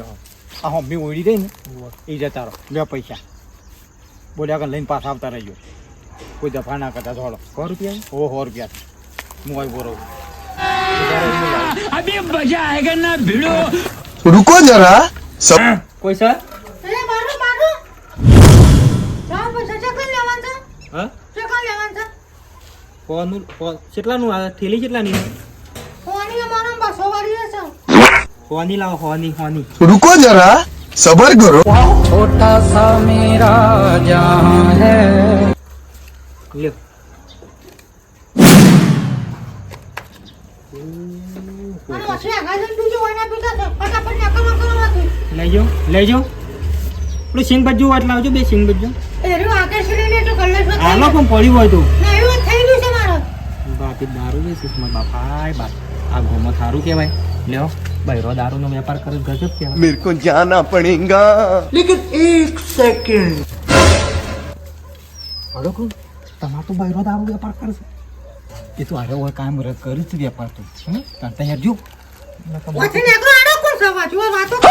આ હમ્મી ઓળી ગઈ ને એ જતા રહો લે પૈસા બોલ્યા કે લઈને પાછા આવતા રહેજો કોઈ દફા ના કરતા થોડો 100 રૂપિયા ઓ 100 રૂપિયા હું આવી બોલો अभी मजा आएगा ना भिड़ो रुको जरा सब કોઈ સર અરે મારો મારો ચાલ પૈસા ચકલ લેવાનું છે હા ચકલ લેવાનું છે ફોનનું કેટલાનું આ થેલી કેટલાની ફોની અમારો 200 વાળી છે હોની લાવો હોની रुको जरा सबर करो छोटा सा मेरा जहां है લ્યો અને ઓછી આગળ તું જો વાના પીતા છે ફટાફટ નકર માંથી લઈ જાઓ પેલું સિંગ બજ્જુ વાત લાવજો બે સિંગ બજ્જુ એરો આગળ છેલે તો કલ્લે છો આમાં પણ પડ્યું હોય તો ના એવું થઈ ગયું છે મારો બાપી દારૂ છે સિસ્ટમ બાપાય બાપ આ ગોમો થારું કહેવાય લ્યો બૈરો દારૂનો વેપાર કરે ગજબ કહેવાય मेरे को जाना पड़ेगा लेकिन एक सेकंड હલો કો તમાર તો બૈરો દારૂ વેપાર કરે છે એ તો આરે હોય કામ કર્યું છે વેપાર તો તાર તૈયાર જો ઓછી નકરો આડો કોણ સવા જો વાતો